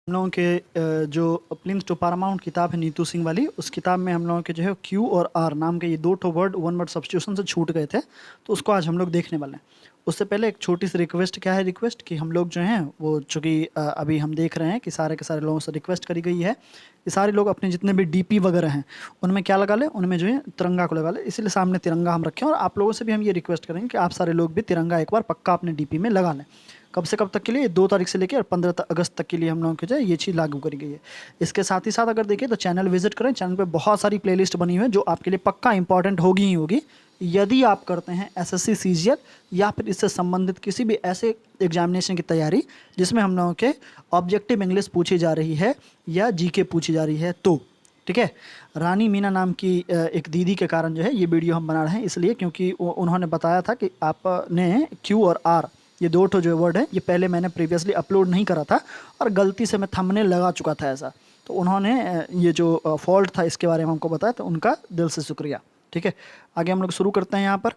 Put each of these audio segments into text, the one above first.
हम लोगों के जो प्लिंथ टू पारामाउंट किताब है नीतू सिंह वाली, उस किताब में हम लोगों के जो है क्यू और आर नाम के ये दो ठो वर्ड वन वर्ड सब्स्टिट्यूशन से छूट गए थे, तो उसको आज हम लोग देखने वाले हैं। उससे पहले एक छोटी सी रिक्वेस्ट, क्या है रिक्वेस्ट कि हम लोग जो हैं वो चूँकि अभी हम देख रहे हैं कि सारे के सारे लोगों से रिक्वेस्ट करी गई है कि सारे लोग अपने जितने भी डीपी वगैरह हैं उनमें क्या लगा लें, उनमें जो है तिरंगा को लगा लें। इसीलिए सामने तिरंगा हम रखें और आप लोगों से भी हम ये रिक्वेस्ट करेंगे कि आप सारे लोग भी तिरंगा एक बार पक्का अपने डीपी में लगा लें। कब से कब तक के लिए? 2 तारीख से लेकर 15 अगस्त तक के लिए हम लोगों के जो है ये चीज़ लागू करी गई है। इसके साथ ही साथ अगर देखें तो चैनल विजिट करें, चैनल पे बहुत सारी प्लेलिस्ट बनी हुई है जो आपके लिए पक्का इंपॉर्टेंट होगी ही होगी। यदि आप करते हैं एसएससी सीजीएल या फिर इससे संबंधित किसी भी ऐसे एग्जामिनेशन की तैयारी जिसमें हम लोगों के ऑब्जेक्टिव इंग्लिश पूछी जा रही है या जीके पूछी जा रही है, तो ठीक है। रानी मीना नाम की एक दीदी के कारण जो है ये वीडियो हम बना रहे हैं, इसलिए क्योंकि उन्होंने बताया था कि आपने क्यू और आर ये दो ठो जो वर्ड है ये पहले मैंने प्रीवियसली अपलोड नहीं करा था और गलती से मैं थंबनेल लगा चुका था ऐसा, तो उन्होंने ये जो फॉल्ट था इसके बारे में हमको बताया, तो उनका दिल से शुक्रिया। ठीक है, आगे हम लोग शुरू करते हैं। यहाँ पर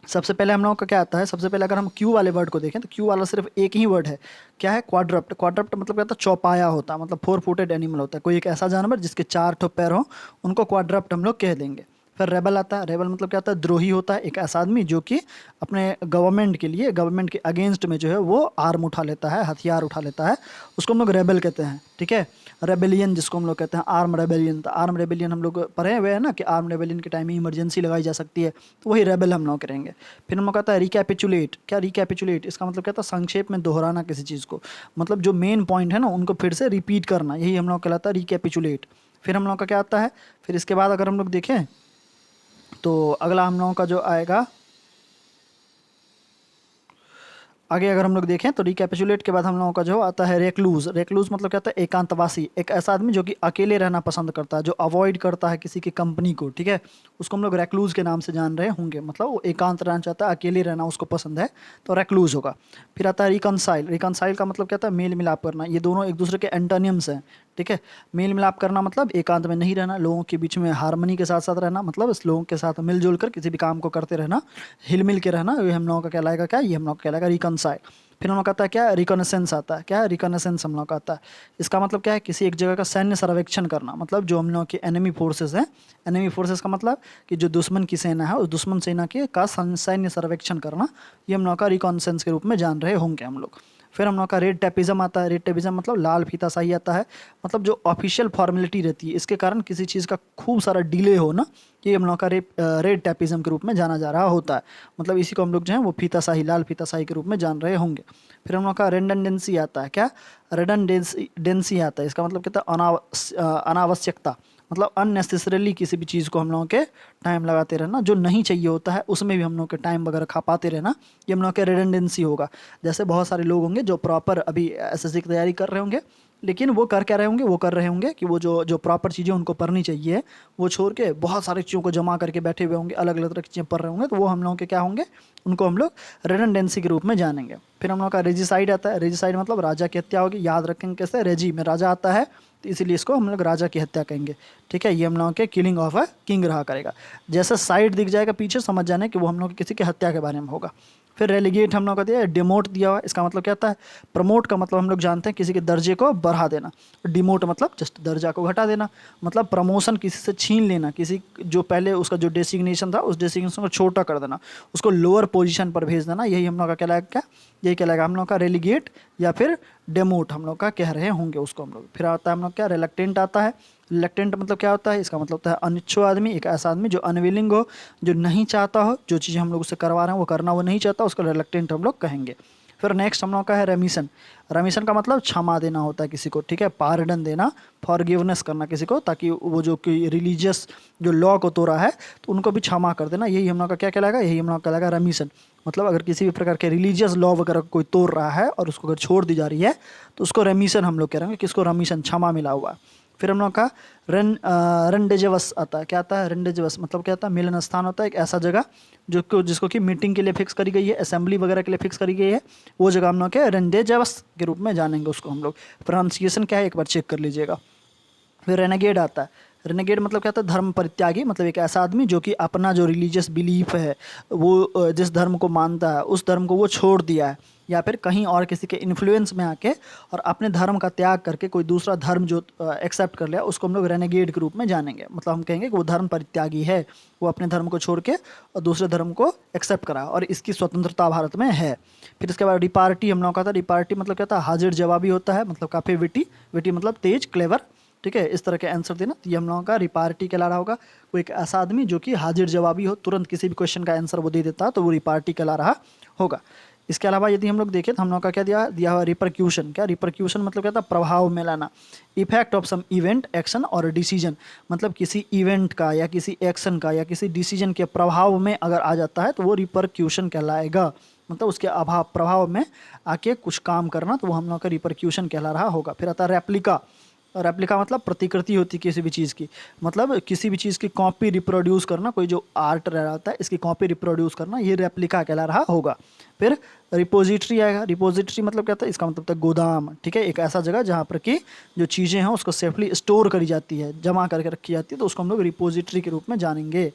सबसे पहले हम लोगों का क्या आता है, सबसे पहले अगर हम क्यू वाले वर्ड को देखें तो क्यू वाला सिर्फ एक ही वर्ड है, क्या है? क्वाड्रप्ट। क्वाड्रप्ट मतलब क्या होता है? चौपाया होता है, मतलब 4 फुटेड एनिमल होता है। कोई एक ऐसा जानवर जिसके 4 ठो पैर हों उनको क्वाड्रप्ट हम लोग कह देंगे। फिर रेबल आता है। रेबल मतलब क्या होता है? द्रोही होता है, एक ऐसा आदमी जो कि अपने गवर्नमेंट के लिए, गवर्नमेंट के अगेंस्ट में जो है वो आर्म उठा लेता है, हथियार उठा लेता है, उसको हम लोग रेबल कहते हैं। ठीक है, रेबेलियन जिसको हम लोग कहते हैं, आर्म रेबेलियन। तो आर्म रेबेलियन हम लोग पढ़े हुए हैं ना कि आर्म रेबेलियन के टाइम में इमरजेंसी लगाई जा सकती है, तो वही रेबल हम लोग करेंगे। फिर हम लोग कहता है रिकैपिचुलेट। क्या रिकैपिचुलेट? इसका मतलब क्या था? संक्षेप में दोहराना किसी चीज़ को, मतलब जो मेन पॉइंट है ना उनको फिर से रिपीट करना, यही हम लोग कहलाता है रिकैपिचुलेट। फिर हम लोग का क्या आता है? फिर इसके बाद अगर हम लोग देखें तो अगला हम लोगों का जो आएगा, आगे अगर हम लोग देखें तो रिकैपिचुलेट के बाद हम लोगों का जो आता है रेक्लूज। रेक्लूज मतलब क्या होता है? एकांतवासी, एक ऐसा आदमी जो कि अकेले रहना पसंद करता है, जो अवॉइड करता है किसी की कंपनी को। ठीक है, उसको हम लोग रेक्लूज के नाम से जान रहे होंगे, मतलब वो एकांत रहना चाहता है, अकेले रहना उसको पसंद है, तो रेक्लूज होगा। फिर आता है रिकनसाइल। रिकनसाइल का मतलब क्या होता है? मेल मिलाप करना। ये दोनों एक दूसरे के एंटोनियम्स हैं। ठीक है, मेल मिलाप करना मतलब एकांत में नहीं रहना, लोगों के बीच में हारमोनी के साथ साथ रहना, मतलब इस लोगों के साथ मिलजुल कर किसी भी काम को करते रहना, हिल के रहना, ये हम लोगों का कहलाएगा क्या? ये हम लोग का कहलाएगा रिकनसाइल। फिर हम लोग का आता है क्या? रिकॉनेसेंस आता है। क्या है? रिकॉनेसेंस हम लोग का आता है। इसका मतलब क्या है? किसी एक जगह का सैन्य सर्वेक्षण करना, मतलब जो हम लोग के एनिमी फोर्सेस हैं, एनिमी फोर्सेस का मतलब कि जो दुश्मन की सेना है उस दुश्मन सेना के का सैन्य सर्वेक्षण करना, ये हम लोग का रिकॉनेसेंस के रूप में जान रहे होंगे हम लोग। फिर हम लोग का रेड टैपिज्म आता है। रेड टैपिज्म मतलब लाल फीताशाही आता है, मतलब जो ऑफिशियल फॉर्मेलिटी रहती है, इसके कारण किसी चीज़ का खूब सारा डिले हो ना, ये हम लोग का रेड टैपिज्म के रूप में जाना जा रहा होता है, मतलब इसी को हम लोग जो है वो फीताशाही, लाल फीताशाही के रूप में जान रहे होंगे। फिर हम लोग का रेडंडेंसी आता है। क्या? रेडंडेंसी आता है। इसका मतलब क्या था? अनावश्यकता, मतलब अननेसेसरीली किसी भी चीज़ को हम लोगों के टाइम लगाते रहना, जो नहीं चाहिए होता है उसमें भी हम लोग के टाइम वगैरह खपाते रहना, ये हम लोग के रेडंडेंसी होगा। जैसे बहुत सारे लोग होंगे जो प्रॉपर अभी एसएससी की तैयारी कर रहे होंगे, लेकिन वो कर क्या रहे होंगे? वो कर रहे होंगे कि वो जो जो प्रॉपर चीज़ें उनको पढ़नी चाहिए वो छोड़ के बहुत सारी चीज़ों को जमा करके बैठे हुए होंगे, अलग अलग तरह की चीज़ें पढ़ रहे होंगे, तो वो हम लोगों के क्या होंगे? उनको हम लोग रेडंडेंसी के रूप में जानेंगे। फिर हम लोग का रेजिसाइड आता है। रेजिसाइड मतलब राजा की हत्या होगी, याद रखेंगे कैसे? रेजी में राजा आता है, तो इसीलिए इसको हम लोग राजा की हत्या कहेंगे। ठीक है, ये हम लोगों के किलिंग ऑफ अ किंग रहा करेगा। जैसे साइड दिख जाएगा पीछे, समझ जाने कि वो हम लोग किसी की हत्या के बारे में होगा। फिर रेलिगेट हम लोग का दिया है। डिमोट दिया हुआ है, इसका मतलब क्या होता है? प्रमोट का मतलब हम लोग जानते हैं किसी के दर्जे को बढ़ा देना, डिमोट मतलब जस्ट दर्जा को घटा देना, मतलब प्रमोशन किसी से छीन लेना, किसी जो पहले उसका जो डेसिग्नेशन था उस डेसिग्नेशन को छोटा कर देना, उसको लोअर पोजीशन पर भेज देना, यही हम लोग का कहलाएगा क्या? यही कहलाएगा हम लोग का रेलिगेट या फिर डेमोट हम लोग का कह रहे होंगे उसको हम लोग। फिर आता है हम लोग क्या? रिलक्टेंट आता है। रिलक्टेंट मतलब क्या होता है? इसका मतलब होता है अनिच्छुक आदमी, एक ऐसा आदमी जो अनविलिंग हो, जो नहीं चाहता हो, जो चीज़ हम लोग उससे करवा रहे हैं वो करना वो नहीं चाहता, उसको रिलक्टेंट हम लोग कहेंगे। फिर नेक्स्ट हम लोग का है रेमिशन। रेमिशन का मतलब क्षमा देना होता है किसी को। ठीक है, पार्डन देना, फॉरगिवनेस करना किसी को, ताकि वो जो कि रिलीजियस जो लॉ को तोड़ा है तो उनको भी क्षमा कर देना, यही हम लोग का क्या कहलाएगा? यही हम लोग का कहलाएगा रेमिशन। मतलब अगर किसी भी प्रकार के रिलीजियस लॉ वगैरह को कोई तोड़ रहा है और उसको अगर छोड़ दी जा रही है तो उसको रेमिशन हम लोग कह रहे हैं, किसको? रेमिशन, क्षमा मिला हुआ। फिर हम लोग का रेंडेजवस आता है। क्या आता है? रेंडेजवस मतलब क्या आता है? मिलन स्थान होता है, एक ऐसा जगह जो जिसको कि मीटिंग के लिए फिक्स करी गई है, असेंबली वगैरह के लिए फिक्स करी गई है, वो जगह हम लोग क्या? रेंडेजवस के रूप में जानेंगे उसको हम लोग। प्रोनाउंसिएशन क्या है एक बार चेक कर लीजिएगा। फिर रेनेगेड आता है। रेनेगेड मतलब क्या होता है, धर्म परित्यागी, मतलब एक ऐसा आदमी जो कि अपना जो रिलीजियस बिलीफ है, वो जिस धर्म को मानता है उस धर्म को वो छोड़ दिया है, या फिर कहीं और किसी के इन्फ्लुएंस में आके और अपने धर्म का त्याग करके कोई दूसरा धर्म जो एक्सेप्ट कर लिया, उसको हम लोग रेनेगेड के रूप में जानेंगे। मतलब हम कहेंगे कि वो धर्म परित्यागी है, वो अपने धर्म को छोड़ के और दूसरे धर्म को एक्सेप्ट करा और इसकी स्वतंत्रता भारत में है। फिर इसके बाद रिपार्टी हम लोग का था। रिपार्टी मतलब क्या था, हाजिर जवाबी होता है, मतलब काफ़ी विटी, विटी मतलब तेज, क्लेवर, ठीक है, इस तरह के आंसर देना, तो ये हम लोगों का रिपार्टी कहला रहा होगा। कोई एक ऐसा आदमी जो कि हाजिर जवाबी हो, तुरंत किसी भी क्वेश्चन का आंसर वो दे देता है, तो वो रिपार्टी कहला रहा होगा। इसके अलावा यदि हम लोग देखें तो हम लोग का क्या दिया हुआ, रिपरक्यूशन। क्या रिपरक्यूशन मतलब क्या था, प्रभाव में लाना, effect of some event, action और डिसीजन, मतलब किसी इवेंट का या किसी एक्शन का या किसी डिसीजन के प्रभाव में अगर आ जाता है तो वो रिपरक्यूशन कहलाएगा। मतलब उसके अभाव प्रभाव में आके कुछ काम करना, तो वो हम लोग का रिपरक्यूशन कहला रहा होगा। फिर आता है रेप्लिका। रेप्लिका मतलब प्रतिकृति होती है किसी भी चीज़ की, मतलब किसी भी चीज़ की कॉपी रिप्रोड्यूस करना, कोई जो आर्ट रह जाता है इसकी कॉपी रिप्रोड्यूस करना, ये रेप्लिका कहला रहा होगा। फिर रिपोजिटरी आएगा। रिपोजिटरी मतलब क्या होता है, इसका मतलब होता है गोदाम, ठीक है, एक ऐसा जगह जहाँ पर कि जो चीज़ें हैं उसको सेफली स्टोर करी जाती है, जमा करके रखी जाती है, तो उसको हम लोग रिपोजिटरी के रूप में जानेंगे।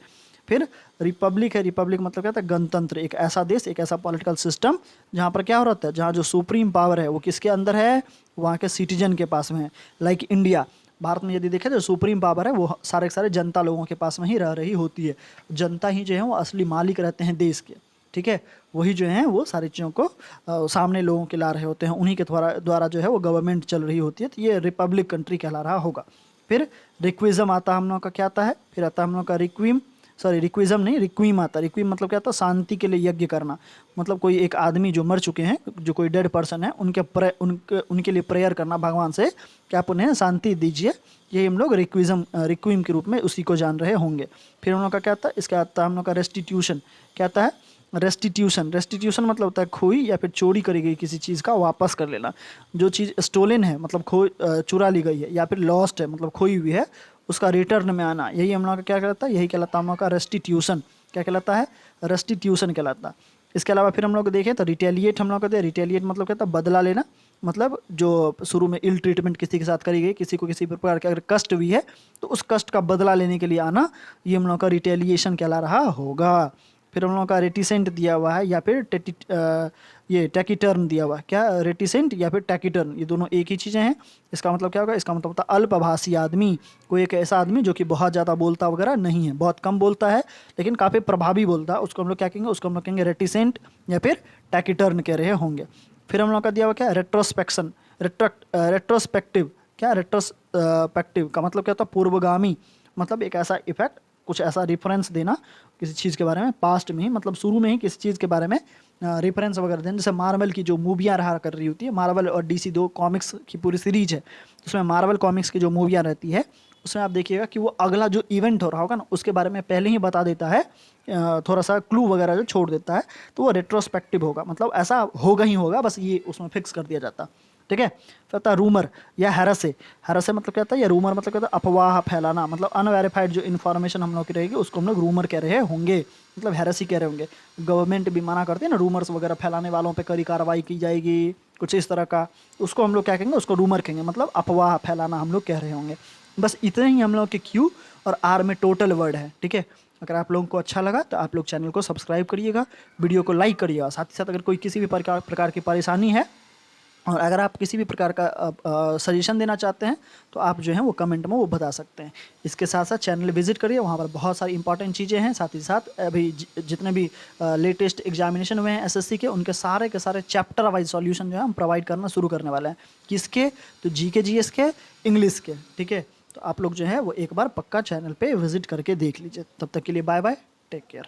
फिर रिपब्लिक है। रिपब्लिक मतलब क्या होता है, गणतंत्र, एक ऐसा देश, एक ऐसा पॉलिटिकल सिस्टम जहाँ पर क्या हो रहा है, जहाँ जो सुप्रीम पावर है वो किसके अंदर है, वहाँ के सिटीजन के पास में है। लाइक इंडिया, भारत में यदि देखें तो सुप्रीम पावर है वो सारे के सारे जनता लोगों के पास में ही रह रही होती है। जनता ही जो है वो असली मालिक रहते हैं देश के, ठीक है, वही जो है वो सारी चीज़ों को सामने लोगों के ला रहे होते हैं, उन्हीं के द्वारा जो है वो गवर्नमेंट चल रही होती है, तो ये रिपब्लिक कंट्री कहला रहा होगा। फिर रिक्विज़म आता है हम लोग का, क्या आता है, फिर आता है हम लोग का रिक्वीम, सॉरी रिक्विज़म नहीं, रिक्वीम आता है। रिक्वीम मतलब क्या था, शांति के लिए यज्ञ करना, मतलब कोई एक आदमी जो मर चुके हैं, जो कोई डेड पर्सन है, उनके लिए प्रेयर करना भगवान से कि आप उन्हें शांति दीजिए, यही हम लोग रिक्वीम के रूप में उसी को जान रहे होंगे। फिर हम लोग का क्या आता है, इसका आता है हम लोग का रेस्टिट्यूशन। क्या आता है, रेस्टिट्यूशन। रेस्टिट्यूशन मतलब होता है खोई या फिर चोरी करी गई किसी चीज़ का वापस कर लेना। जो चीज़ स्टोलन है मतलब चुरा ली गई है, या फिर लॉस्ट है मतलब खोई हुई है, उसका रिटर्न में आना, यही हम लोग का क्या कहलाता है, यही कहलाता है हम लोग का रेस्टिट्यूशन। क्या कहलाता है, रेस्टिट्यूशन कहलाता है। इसके अलावा फिर हम लोग देखें तो रिटेलिएट हम लोग कहते हैं। रिटेलिएट मतलब क्या था, बदला लेना, मतलब जो शुरू में इल ट्रीटमेंट किसी के साथ करी गई, किसी को किसी प्रकार का अगर कष्ट हुई है तो उस कष्ट का बदला लेने के लिए आना, ये हम लोग का रिटेलिएशन कहला रहा होगा। फिर हम लोग का रेटिसेंट दिया हुआ है, या फिर ये टैकीटर्न दिया हुआ है। क्या, रेटिसेंट या फिर टैकीटर्न, ये दोनों एक ही चीज़ें हैं। इसका मतलब क्या होगा, इसका मतलब होता है अल्पभाषी आदमी, कोई एक ऐसा आदमी जो कि बहुत ज़्यादा बोलता वगैरह नहीं है, बहुत कम बोलता है लेकिन काफ़ी प्रभावी बोलता है, उसको हम लोग क्या कहेंगे, उसको हम लोग कहेंगे रेटिसेंट या फिर टैकीटर्न कह रहे होंगे। फिर हम लोग का दिया हुआ क्या, रेट्रोस्पेक्शन, रेट्रोस्पेक्टिव। क्या, रेट्रोस्पेक्टिव का मतलब क्या होता है, पूर्वगामी, मतलब एक ऐसा इफेक्ट, कुछ ऐसा रेफरेंस देना किसी चीज़ के बारे में, पास्ट में ही, मतलब शुरू में ही किसी चीज़ के बारे में रेफरेंस वगैरह देना। जैसे मार्वल की जो मूवियाँ रहा कर रही होती है, मार्वल और डीसी दो कॉमिक्स की पूरी सीरीज है, उसमें मार्वल कॉमिक्स की जो मूवियाँ रहती है उसमें आप देखिएगा कि वो अगला जो इवेंट हो रहा होगा ना उसके बारे में पहले ही बता देता है, थोड़ा सा क्लू वगैरह जो छोड़ देता है, तो वो रेट्रोस्पेक्टिव होगा, मतलब ऐसा होगा ही होगा, बस ये उसमें फिक्स कर दिया जाता, ठीक है। फिर आता है रूमर या हेरसे। हेरसे मतलब क्या होता है, या रूमर मतलब क्या होता है, अफवाह फैलाना, मतलब अनवेरीफाइड जो इन्फॉर्मेशन हम लोग की रहेगी उसको हम लोग रूमर कह रहे होंगे, मतलब हेरसी कह रहे होंगे। गवर्नमेंट भी मना करती है ना, रूमर्स वगैरह फैलाने वालों पे कड़ी कार्रवाई की जाएगी, कुछ इस तरह का, उसको हम लोग क्या कहेंगे, उसको रूमर कहेंगे, मतलब अफवाह फैलाना हम लोग कह रहे होंगे। बस इतने ही हम लोग के क्यू और आर में टोटल वर्ड है, ठीक है। अगर आप लोगों को अच्छा लगा तो आप लोग चैनल को सब्सक्राइब करिएगा, वीडियो को लाइक करिएगा, साथ ही साथ अगर कोई किसी भी प्रकार की परेशानी है और अगर आप किसी भी प्रकार का सजेशन देना चाहते हैं तो आप जो है वो कमेंट में वो बता सकते हैं। इसके साथ साथ चैनल विजिट करिए, वहाँ पर बहुत सारी इंपॉर्टेंट चीज़ें हैं, साथ ही साथ अभी जितने भी लेटेस्ट एग्जामिनेशन हुए हैं एसएससी के, उनके सारे चैप्टर वाइज सॉल्यूशन जो है हम प्रोवाइड करना शुरू करने वाले हैं। किसके, तो जीके जीएस के, इंग्लिश के, ठीक है। तो आप लोग जो है वो एक बार पक्का चैनल पर विजिट करके देख लीजिए। तब तक के लिए बाय बाय, टेक केयर।